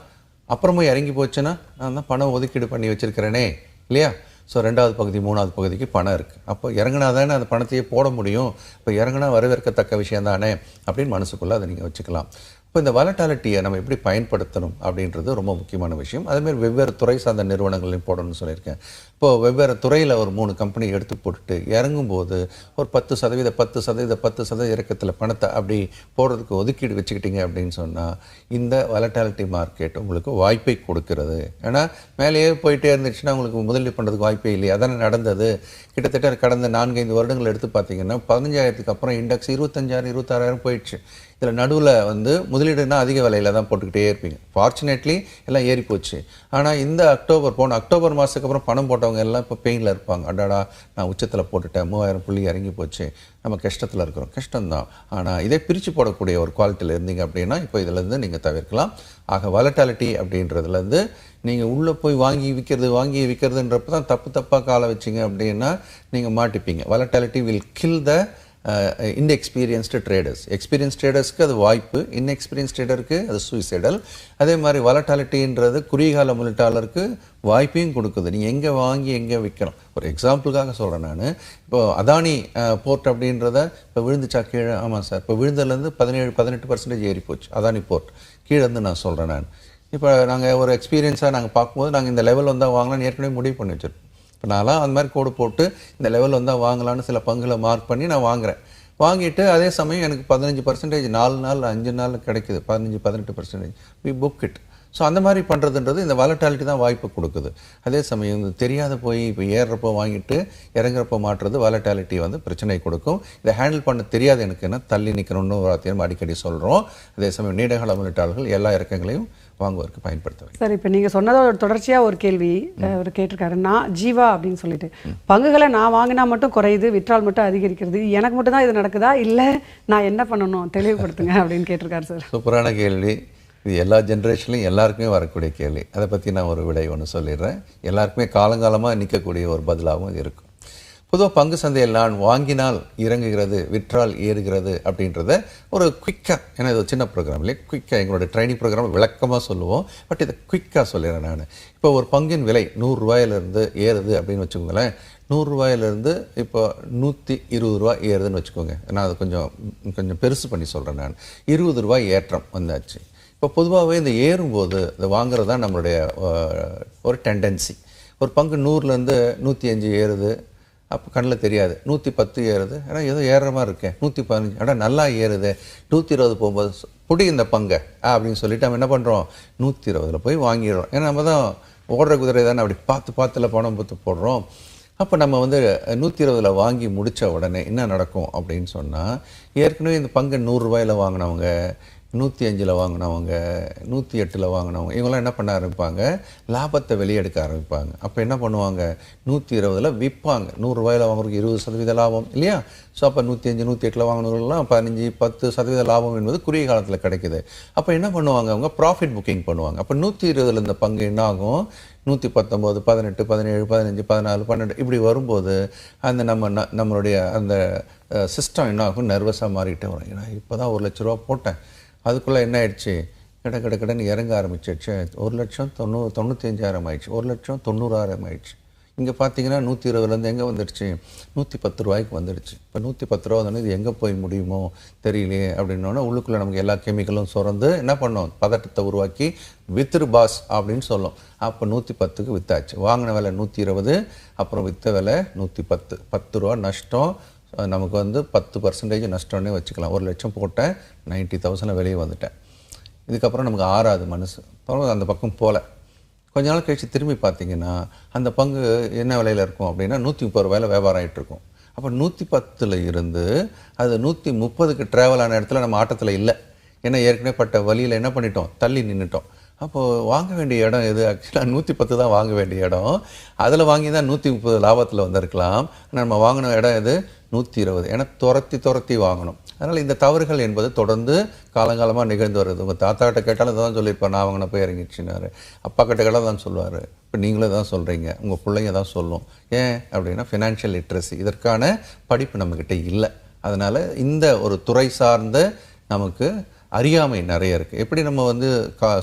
அப்புறமும் இறங்கி போச்சுன்னா நான் தான் பணம் ஒதுக்கீடு பண்ணி வச்சுருக்கிறேனே இல்லையா? ஸோ 2வது பகுதி 3வது பகுதிக்கு பணம் இருக்குது. அப்போ இறங்கினா தானே அந்த பணத்தையே போட முடியும். இப்போ இறங்கினா வரவேற்கத்தக்க விஷயம் தானே அப்படின்னு மனசுக்குள்ளே அதை நீங்கள் வச்சுக்கலாம். இப்போ இந்த வாலட்டாலிட்டியை நம்ம எப்படி பயன்படுத்தணும் அப்படின்றது ரொம்ப முக்கியமான விஷயம். அதேமாதிரி வெவ்வேறு துறை சார்ந்த நிறுவனங்களையும் போடணும்னு சொல்லியிருக்கேன். இப்போது வெவ்வேறு துறையில் ஒரு 3 கம்பெனி எடுத்து போட்டுட்டு இறங்கும்போது ஒரு 10% இறக்கத்தில் பணத்தை அப்படி போடுறதுக்கு ஒதுக்கீடு வச்சுக்கிட்டீங்க அப்படின்னு சொன்னால் இந்த வாலட்டாலிட்டி மார்க்கெட் உங்களுக்கு வாய்ப்பை கொடுக்கிறது. ஏன்னா மேலேயே போயிட்டே இருந்துச்சுன்னா உங்களுக்கு முதலீடு பண்ணுறதுக்கு வாய்ப்பே இல்லையா? அதானே நடந்தது. கிட்டத்தட்ட கடந்த 4-5 வருடங்கள் எடுத்து பார்த்தீங்கன்னா 15,000க்கு அப்புறம் இண்டெக்ஸ் 25,000 26,000 போயிடுச்சு. இதில் நடுவில் வந்து முதலீடுனா அதிக விலையில் தான் போட்டுக்கிட்டே இருப்பீங்க. ஃபார்ச்சுனேட்லி எல்லாம் ஏறி போச்சு. ஆனால் இந்த போன அக்டோபர் மாதத்துக்கு அப்புறம் பணம் போட்டவங்க எல்லாம் இப்போ பெயினில் இருப்பாங்க. அடாடா நான் உச்சத்தில் போட்டுட்டேன், 3000 புள்ளி இறங்கி போச்சு, நம்ம கஷ்டத்தில் இருக்கிறோம். கஷ்டம்தான். ஆனால் இதை பிரித்து போடக்கூடிய ஒரு குவாலிட்டியில் இருந்தீங்க அப்படின்னா இப்போ இதிலேருந்து நீங்கள் தவிர்க்கலாம். ஆக வாலட்டாலிட்டி அப்படின்றதுலேருந்து நீங்கள் உள்ளே போய் வாங்கி விற்கிறதுன்றப்ப தான் தப்பாக காலை வச்சிங்க அப்படின்னா நீங்கள் மாட்டிப்பீங்க. Volatility will kill the inexperienced traders. Experience ட்ரேடர்ஸ்க்கு அது வாய்ப்பு, இன்எக்ஸ்பீரியன்ஸ் ட்ரேடருக்கு அது சூசைடல். அதே மாதிரி வாலட்டாலிட்டின்றது குறுகியகால முதலீட்டாளருக்கு வாய்ப்பையும் கொடுக்குது. நீங்கள் எங்கே வாங்கி எங்கே விற்கணும். ஒரு எக்ஸாம்பிளுக்காக சொல்கிறேன் நான். இப்போ அதானி போர்ட் அப்படின்றத இப்போ விழுந்துச்சா கீழே? ஆமாம் சார். இப்போ விழுந்ததுலேருந்து 17-18% ஏறி போச்சு அதானி போர்ட். கீழே இருந்து நான் சொல்கிறேன் நான். இப்போ நாங்கள் ஒரு எக்ஸ்பீரியன்ஸாக நாங்கள் பார்க்கும்போது நாங்கள் இந்த லெவல் வந்தால் வாங்கலாம்னு ஏற்கனவே முடிவு பண்ணி வச்சுருப்போம். இப்போ நான்லாம் அந்த மாதிரி கோடு போட்டு இந்த லெவல் வந்தால் வாங்கலான்னு சில பங்குகளை மார்க் பண்ணி நான் வாங்குகிறேன். வாங்கிட்டு அதே சமயம் எனக்கு 15% 4 நாள் 5 நாள் கிடைக்குது. 15-18% வி புக் இட். ஸோ அந்த மாதிரி பண்ணுறதுன்றது இந்த வாலட்டாலிட்டி தான் வாய்ப்பு கொடுக்குது. அதே சமயம் இந்த தெரியாத போய் இப்போ ஏறுறப்போ வாங்கிட்டு இறங்குறப்போ மாட்டுறது வாலட்டாலிட்டி வந்து பிரச்சனை கொடுக்கும். இதை ஹேண்டில் பண்ண தெரியாது எனக்குன்னா தள்ளி நிற்கணும்னு ஒரு வார்த்தையும் அடிக்கடி சொல்கிறோம். அதே சமயம் நீண்டகால முதலீட்டாளர்கள் எல்லா இறக்கங்களையும் வாங்குவதற்கு பயன்படுத்துவேன். சார், இப்போ நீங்கள் சொன்னதோட தொடர்ச்சியாக ஒரு கேள்வி அவர் கேட்டிருக்காரு. நான் ஜீவா அப்படின்னு சொல்லிட்டு பங்குகளை நான் வாங்கினா மட்டும் குறையுது, விற்றால் மட்டும் அதிகரிக்கிறது, எனக்கு மட்டும் தான் இது நடக்குதா, இல்லை நான் என்ன பண்ணணும் தெளிவுபடுத்துங்க அப்படின்னு கேட்டிருக்காரு சார். சூப்பரான கேள்வி. இது எல்லா ஜென்ரேஷன்லையும் எல்லாருக்குமே வரக்கூடிய கேள்வி. அதை பற்றி நான் ஒரு விடை ஒன்று சொல்லிடுறேன். எல்லாருக்குமே காலங்காலமாக நிற்கக்கூடிய ஒரு பதிலாகவும் இருக்கும். பொதுவாக பங்கு சந்தையில் நான் வாங்கினால் இறங்குகிறது, விற்றால் ஏறுகிறது அப்படின்றத ஒரு குயிக்காக, ஏன்னா இது சின்ன ப்ரோக்ராம் இல்லையா, குயிக்காக எங்களோட ட்ரைனிங் ப்ரோக்ராம் விளக்கமாக சொல்லுவோம். பட் இதை குயிக்காக சொல்லிடுறேன் நான். இப்போ ஒரு பங்கின் விலை 100 ரூபாயிலிருந்து ஏறுது அப்படின்னு வச்சுக்கோங்களேன். 100 ரூபாயிலிருந்து இப்போ 120 ரூபா ஏறுதுன்னு வச்சுக்கோங்க. நான் அதை கொஞ்சம் பெருசு பண்ணி சொல்கிறேன். நான் 20 ரூபாய் ஏற்றம் வந்தாச்சு. இப்போ பொதுவாகவே இந்த ஏறும்போது இதை வாங்குறது தான் நம்மளுடைய ஒரு டெண்டன்சி. ஒரு பங்கு 100லேருந்து 105 ஏறுது, அப்போ கண்ணில் தெரியாது. 110 ஏறுது, ஏன்னா ஏதோ ஏறுற மாதிரி இருக்கேன். 115, ஆனால் நல்லா ஏறுது. 120 போகும்போது புடி இந்த பங்கை அப்படின்னு சொல்லிட்டு நம்ம என்ன பண்ணுறோம், 120ல் போய் வாங்கிடுறோம். ஏன்னா நம்ம தான் ஓடுற குதிரை தானே, அப்படி பார்த்துல பணம் பார்த்து போடுறோம். அப்போ நம்ம வந்து 120ல் வாங்கி முடித்த உடனே என்ன நடக்கும் அப்படின்னு சொன்னால், ஏற்கனவே இந்த பங்கு 100 ரூபாயில் வாங்கினவங்க, 105ல் வாங்கினவங்க, 108ல் வாங்கினவங்க, இவங்களாம் என்ன பண்ண ஆரம்பிப்பாங்க, லாபத்தை வெளியெடுக்க ஆரம்பிப்பாங்க. அப்போ என்ன பண்ணுவாங்க, 120ல் விற்பாங்க. 100 ரூபாயில் வாங்குறதுக்கு 20% லாபம் இல்லையா? ஸோ அப்போ 105, 108ல் வாங்கினவங்களாம் 15, 10% லாபம் என்பது குறுகிய காலத்தில் கிடைக்குது. அப்போ என்ன பண்ணுவாங்க, அவங்க ப்ராஃபிட் புக்கிங் பண்ணுவாங்க. அப்போ 120ல் இந்த பங்கு என்ன ஆகும், 119, 18, 17, 15, 14, 12 இப்படி வரும்போது அந்த நம்மளுடைய அந்த சிஸ்டம் என்ன ஆகும், நர்வஸாக மாறிக்கிட்டே வரும். ஏன்னா இப்போ தான் 1 லட்ச ரூபா போட்டேன், அதுக்குள்ளே என்ன ஆயிடுச்சு, கடன்னு இறங்க ஆரம்பிச்சிடுச்சு. 1,95,000 ஆயிடுச்சு, 1,90,000 ஆயிடுச்சு. இங்கே பார்த்தீங்கன்னா 120லேருந்து எங்கே வந்துடுச்சு, 110 ரூபாய்க்கு வந்துடுச்சு. இப்போ 110 ரூபா தானே, இது எங்கே போய் முடியுமோ தெரியலையே அப்படின்னோன்னா உள்ளுக்குள்ளே நமக்கு எல்லா கெமிக்கலும் சுரந்து என்ன பண்ணோம், பதட்டத்தை உருவாக்கி வித்துரு பாஸ் அப்படின்னு சொல்லும். அப்போ 110க்கு வித்தாச்சு. வாங்கின விலை 120, அப்புறம் விற்ற விலை 110. 10 ரூபா நஷ்டம். நமக்கு வந்து 10% நஷ்டம்னே வச்சுக்கலாம். 1 லட்சம் போட்டேன், 90,000 வெளியே வந்துட்டேன். இதுக்கப்புறம் நமக்கு ஆறாது மனசு, அப்புறம் அந்த பக்கம் போகல. கொஞ்ச நாள் கழிச்சு திரும்பி பார்த்தீங்கன்னா அந்த பங்கு என்ன விலையில் இருக்கும் அப்படின்னா 130 ரூபாயில் வியாபாரம் ஆகிட்டு இருக்கும். அப்போ 110ல் இருந்து அது 130க்கு ட்ராவல் ஆன இடத்துல நம்ம ஆட்டத்தில் இல்லை. ஏன்னா ஏற்கனவே பட்ட வழியில் என்ன பண்ணிட்டோம், தள்ளி நின்றுட்டோம். அப்போது வாங்க வேண்டிய இடம் எது, ஆக்சுவலாக 110 தான் வாங்க வேண்டிய இடம். அதில் வாங்கி தான் 130 லாபத்தில் வந்திருக்கலாம். ஆனால் நம்ம வாங்கின இடம் எது, 120. ஏன்னா துரத்தி வாங்கணும். அதனால் இந்த தவறுகள் என்பது தொடர்ந்து காலங்காலமாக நிகழ்ந்து வருது. உங்கள் தாத்தா கிட்ட கேட்டாலும் தான் சொல்லியிருப்பார், நான் வாங்கின போய் இறங்கிடுச்சுனாரு. அப்பா கிட்ட கேட்டால் தான் சொல்லுவார். இப்போ நீங்களும் தான் சொல்கிறீங்க, உங்கள் பிள்ளைங்க தான் சொல்லும். ஏன் அப்படின்னா ஃபினான்ஷியல் லிட்ரஸி, இதற்கான படிப்பு நம்மக்கிட்ட இல்லை. அதனால் இந்த ஒரு துறை சார்ந்த நமக்கு அறியாமை நிறைய இருக்குது. எப்படி நம்ம வந்து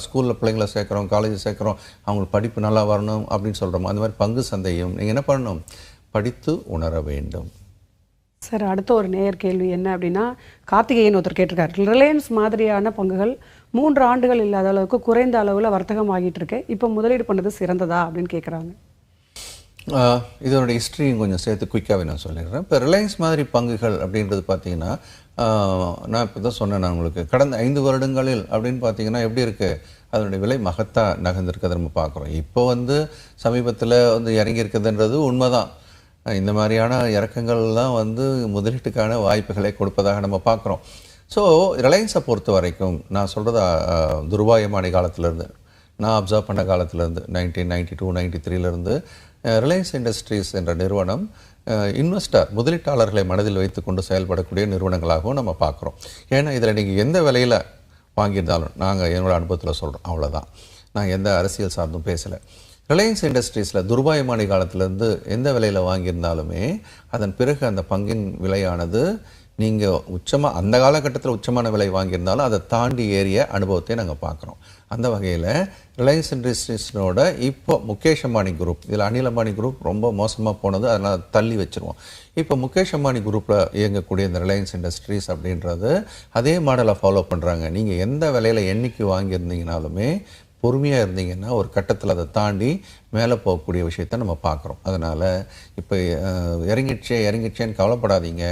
ஸ்கூலில் பிள்ளைங்களை சேர்க்குறோம், காலேஜ் சேர்க்குறோம், அவங்களுக்கு படிப்பு நல்லா வரணும் அப்படின்னு சொல்கிறோமோ, அந்த மாதிரி பங்கு சந்தையும் நீங்கள் என்ன பண்ணணும், படித்து உணர வேண்டும். சார், அடுத்த ஒரு நேயர் கேள்வி என்ன அப்படின்னா, கார்த்திகேயன் ஒருத்தர் கேட்டிருக்காரு. ரிலையன்ஸ் மாதிரியான பங்குகள் 3 ஆண்டுகள் இல்லாத அளவுக்கு குறைந்த அளவில் வர்த்தகம் ஆகிட்டு இருக்கு, இப்போ முதலீடு பண்ணது சிறந்ததா அப்படின்னு கேட்குறாங்க. இதோட ஹிஸ்ட்ரியும் கொஞ்சம் சேர்த்து குயிக்காகவே நான் சொல்லிடுறேன். இப்போ ரிலையன்ஸ் மாதிரி பங்குகள் அப்படின்றது பார்த்தீங்கன்னா, நான் இப்போ தான் சொன்னேன் நான் உங்களுக்கு, கடந்த 5 வருடங்களில் அப்படின்னு பார்த்தீங்கன்னா எப்படி இருக்குது, அதனுடைய விலை மகத்தாக நகர்ந்துருக்கிறத நம்ம பார்க்குறோம். இப்போ வந்து சமீபத்தில் வந்து இறங்கி இருக்குதுன்றது உண்மைதான். இந்த மாதிரியான இறக்கங்கள்லாம் வந்து முதலீட்டுக்கான வாய்ப்புகளை கொடுப்பதாக நம்ம பார்க்குறோம். ஸோ ரிலையன்ஸை பொறுத்த வரைக்கும் நான் சொல்கிறது துருபாயமானி காலத்திலேருந்து, நான் அப்சர்வ் பண்ண காலத்திலேருந்து 1992, 93லேருந்து ரிலையன்ஸ் இண்டஸ்ட்ரீஸ் என்ற நிறுவனம் இன்வெஸ்டர் முதலீட்டாளர்களை மனதில் வைத்து கொண்டு செயல்படக்கூடிய நிறுவனங்களாகவும் நம்ம பார்க்குறோம். ஏன்னா இதில் நீங்கள் எந்த விலையில் வாங்கியிருந்தாலும், நாங்கள் என்னோட அனுபவத்தில் சொல்கிறோம், அவ்வளோதான். நான் எந்த அரசியல் சார்ந்தும் பேசலை. ரிலையன்ஸ் இண்டஸ்ட்ரீஸில் துருபாயமானி காலத்திலேருந்து எந்த விலையில் வாங்கியிருந்தாலுமே அதன் பிறகு அந்த பங்கின் விலையானது நீங்கள் உச்சமாக அந்த காலகட்டத்தில் உச்சமான விலை வாங்கியிருந்தாலும் அதை தாண்டி ஏறிய அனுபவத்தை நாங்கள் பார்க்குறோம். அந்த வகையில் ரிலையன்ஸ் இண்டஸ்ட்ரீஸோட இப்போ முகேஷ் அம்பானி குரூப், இதில் அனில் அம்பானி குரூப் ரொம்ப மோசமாக போனது, அதனால் தள்ளி வச்சுருவோம். இப்போ முகேஷ் அம்பானி குரூப்பில் இயங்கக்கூடிய இந்த ரிலையன்ஸ் இண்டஸ்ட்ரீஸ் அப்படின்றது அதே மாடலை ஃபாலோ பண்ணுறாங்க. நீங்கள் எந்த விலையில் என்றைக்கு வாங்கியிருந்தீங்கனாலுமே பொறுமையாக இருந்தீங்கன்னா ஒரு கட்டத்தில் அதை தாண்டி மேலே போகக்கூடிய விஷயத்த நம்ம பார்க்குறோம். அதனால் இப்போ இறங்கிடுச்சேன்னு கவலைப்படாதீங்க.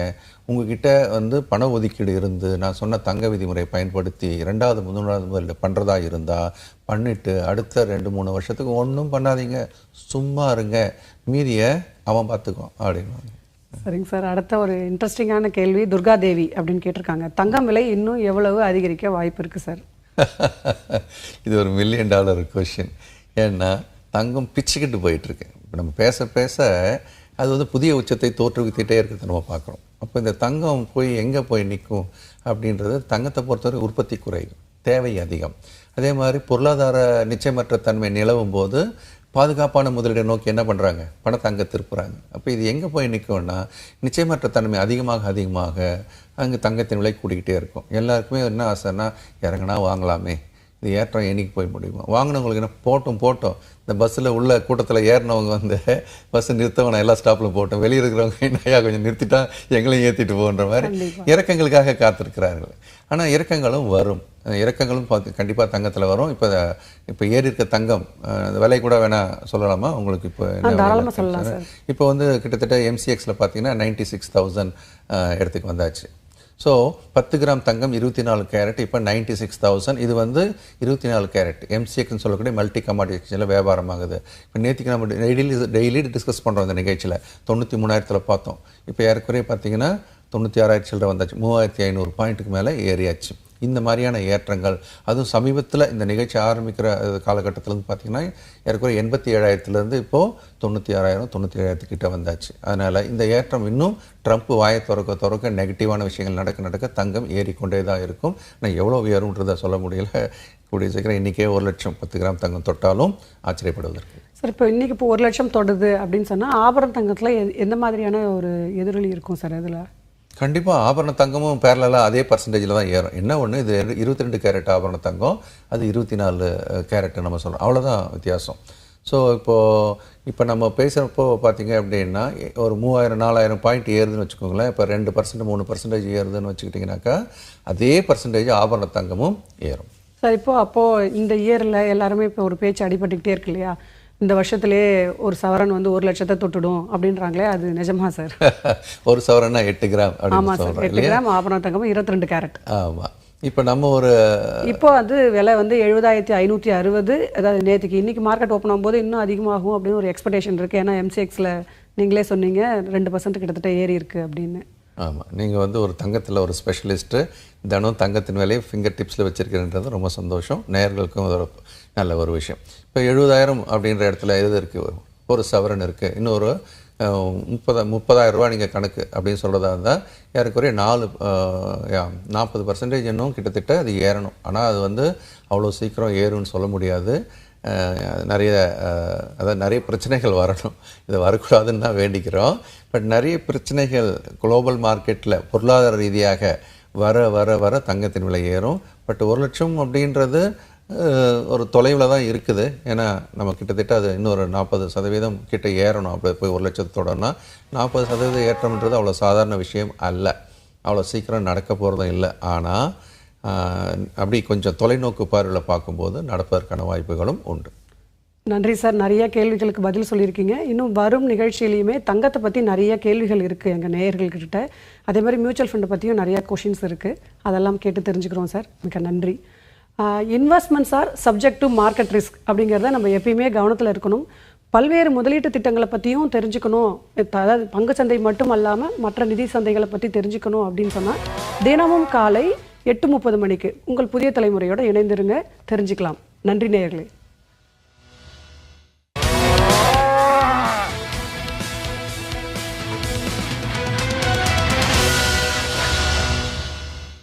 உங்ககிட்ட வந்து பண ஒதுக்கீடு இருந்து நான் சொன்ன தங்க விதிமுறையை பயன்படுத்தி 2வது 3வது முதலீடு பண்ணுறதா இருந்தால் பண்ணிவிட்டு அடுத்த 2-3 வருஷத்துக்கு ஒன்றும் பண்ணாதீங்க, சும்மா இருங்க, மீதியை அவன் பார்த்துக்குவான் அப்படின்னு. சரிங்க சார். அடுத்த ஒரு இன்ட்ரெஸ்டிங்கான கேள்வி துர்கா தேவி அப்படின்னு கேட்டிருக்காங்க. தங்கம் விலை இன்னும் எவ்வளவு அதிகரிக்க வாய்ப்பு இருக்குது சார்? இது ஒரு $1 மில்லியன் கொஷின். ஏன்னா தங்கம் பிச்சுக்கிட்டு போயிட்டுருக்கு. இப்போ நம்ம பேச பேச அது வந்து புதிய உச்சத்தை தோற்றுவித்துட்டே இருக்கிறத நம்ம பார்க்குறோம். அப்போ இந்த தங்கம் போய் எங்கே போய் நிற்கும் அப்படின்றது, தங்கத்தை பொறுத்தவரை உற்பத்தி குறையும், தேவை அதிகம். அதே மாதிரி பொருளாதார நிச்சயமற்ற தன்மை நிலவும் போது பாதுகாப்பான முதலீடை நோக்கி என்ன பண்ணுறாங்க, பணத்தை அங்கே திருப்புறாங்க. அப்போ இது எங்கே போய் நிற்கும்னா, நிச்சயமற்ற தன்மை அதிகமாக அங்கே தங்கத்தின் விலை கூடிக்கிட்டே இருக்கும். எல்லாருக்குமே என்ன ஆசைன்னா, இறங்கினா வாங்கலாமே, இது ஏற்றம் என்னைக்கு போய் முடியுமா, வாங்கினவங்களுக்கு என்ன போட்டோம். இந்த பஸ்ஸில் உள்ள கூட்டத்தில் ஏறினவங்க வந்து பஸ்ஸை நிறுத்தவன எல்லா ஸ்டாப்பில் போட்டோம், வெளியே இருக்கிறவங்க என்னையா கொஞ்சம் நிறுத்திட்டா எங்களையும் ஏற்றிட்டு போன்ற மாதிரி இறக்கங்களுக்காக காத்திருக்கிறார்கள். ஆனால் இறக்கங்களும் வரும், இறக்கங்களும் கண்டிப்பாக தங்கத்தில் வரும். இப்போ ஏறி இருக்க தங்கம் விலை கூட வேணால் சொல்லலாமா உங்களுக்கு? இப்போ வந்து கிட்டத்தட்ட MCXல பார்த்தீங்கன்னா 96,000 இடத்துக்கு வந்தாச்சு. ஸோ 10 கிராம் தங்கம் 24 கேரட் இப்போ 96,000. இது வந்து 24 கேரட் MCXன்னு சொல்லக்கூடிய மல்டி கமாடிட்டி எக்ஸ்சேஞ்சில் வியாபாரம் ஆகுது. இப்போ நேற்றுக்கு நம்ம டெய்லி டிஸ்கஸ் பண்ணுறோம் இந்த நிகழ்ச்சியில். 93,000 பார்த்தோம். இப்போ ஏறக்குறைய பார்த்தீங்கன்னா 96,000 சில்லரை வந்தாச்சு. 3,500 பாயிண்ட்டுக்கு மேலே ஏறியாச்சு. இந்த மாதிரியான ஏற்றங்கள், அதுவும் சமீபத்தில் இந்த நிகழ்ச்சி ஆரம்பிக்கிற காலகட்டத்திலேருந்து பார்த்தீங்கன்னா ஏறக்குறைய 87,000 இப்போது 96,000 97,000 கிட்ட வந்தாச்சு. அதனால் இந்த ஏற்றம் இன்னும் ட்ரம்ப் வாயை திறக்க நெகட்டிவான விஷயங்கள் நடக்க தங்கம் ஏறிக்கொண்டே தான் இருக்கும். நான் எவ்வளோ உயரும்ன்றதை சொல்ல முடியல. கூடிய சீக்கிரம் இன்றைக்கே 1 லட்சம் 10 கிராம் தங்கம் தொட்டாலும் ஆச்சரியப்படுவதற்கு. சார், இப்போ இன்றைக்கி இப்போ 1 லட்சம் தொடுது அப்படின்னு சொன்னால் ஆபரண தங்கத்தில் எந்த மாதிரியான ஒரு எதிரொலி இருக்கும் சார்? அதில் கண்டிப்பாக ஆபரண தங்கமும் பேரலாக அதே பர்சன்டேஜில் தான் ஏறும். என்ன ஒன்று, இது 22 கேரட் ஆபரண தங்கம், அது 24 கேரட்டு நம்ம சொல்கிறோம், அவ்வளோதான் வித்தியாசம். ஸோ இப்போ நம்ம பேசுகிறப்போ பார்த்தீங்க அப்படின்னா ஒரு 3,000-4,000 பாயிண்ட் ஏறுதுன்னு வச்சுக்கோங்களேன். இப்போ 2% 3% ஏறுதுன்னு வச்சுக்கிட்டிங்கனாக்கா அதே பர்சன்டேஜ் ஆபரண தங்கமும் ஏறும். சார், அப்போது இந்த இயரில் எல்லாருமே இப்போ ஒரு பேச்சு அடிபட்டுக்கிட்டே இருக்கு இல்லையா, இந்த வருஷத்துலேயே ஒரு சவரன் வந்து 1 லட்சத்தை தொட்டுடும் அப்படின்றாங்களே, அது நிஜமா சார்? ஒரு சவரன்னா 8 கிராம். ஆமாம் சார், 8 கிராம் ஆபரண தங்கம் 22 கேரட். ஆமாம். இப்போ நம்ம இப்போ வந்து விலை வந்து 70,560. அதாவது நேற்றுக்கு இன்றைக்கி மார்க்கெட் ஓப்பன் ஆகும்போது இன்னும் அதிகமாகும் அப்படின்னு ஒரு எக்ஸ்பெக்டேஷன் இருக்குது. ஏன்னா MCXல நீங்களே சொன்னீங்க 2% கிட்டத்தட்ட ஏறி இருக்குது அப்படின்னு. ஆமாம், நீங்கள் வந்து ஒரு தங்கத்தில் ஒரு ஸ்பெஷலிஸ்ட்டு, தினம் தங்கத்தின் விலையை ஃபிங்கர் டிப்ஸில் வச்சுருக்கிறன்றது ரொம்ப சந்தோஷம். நேயர்களுக்கும் ஒரு நல்ல ஒரு விஷயம். இப்போ 70,000 அப்படின்ற இடத்துல எது இருக்குது, ஒரு சவரன் இருக்குது. இன்னொரு 30,000 ரூபா நீங்கள் கணக்கு அப்படின்னு சொல்கிறதா இருந்தால் ஏறக்குறைய 40% இன்னும் கிட்டத்தட்ட அது ஏறணும். ஆனால் அது வந்து அவ்வளோ சீக்கிரம் ஏறும்னு சொல்ல முடியாது. நிறைய பிரச்சனைகள் வரணும். இது வரக்கூடாதுன்னு தான் வேண்டிக்கிறோம். பட் நிறைய பிரச்சனைகள் குளோபல் மார்க்கெட்டில் பொருளாதார ரீதியாக வர தங்கத்தின் விலை ஏறும். பட் 1 லட்சம் அப்படின்றது ஒரு தொலைவில் தான் இருக்குது. ஏன்னா நம்ம கிட்டத்தட்ட அது இன்னொரு 40% கிட்ட ஏறணும். அப்படி போய் 1 லட்சத்தோடனா 40% ஏற்றம்ன்றது அவ்வளோ சாதாரண விஷயம் அல்ல, அவ்வளோ சீக்கிரம் நடக்க போகிறதும் இல்லை. ஆனால் அப்படி கொஞ்சம் தொலைநோக்கு பார்வையில் பார்க்கும்போது நடப்பதற்கான வாய்ப்புகளும் உண்டு. நன்றி சார், நிறைய கேள்விகளுக்கு பதில் சொல்லியிருக்கீங்க. இன்னும் வரும் நிகழ்ச்சியிலையுமே தங்கத்தை பற்றி நிறைய கேள்விகள் இருக்குது எங்கள் நேயர்கள்கிட்ட. அதே மாதிரி மியூச்சுவல் ஃபண்டை பற்றியும் நிறையா கொஷின்ஸ் இருக்குது, அதெல்லாம் கேட்டு தெரிஞ்சுக்கிறோம் சார். மிக நன்றி. Investments R subject to market risk அப்படிங்கிறத நம்ம எப்பயுமே கவனத்தில் இருக்கணும். பல்வேறு முதலீட்டு திட்டங்களை பற்றியும் தெரிஞ்சுக்கணும், அதாவது பங்குச்சந்தை மட்டும் அல்லாமல் மற்ற நிதி சந்தைகளை பற்றி தெரிஞ்சுக்கணும் அப்படின்னு சொன்னால் தினமும் காலை 8:30 மணிக்கு உங்கள் புதிய தலைமுறையோடு இணைந்திருங்க, தெரிஞ்சுக்கலாம். நன்றி நேயர்களே.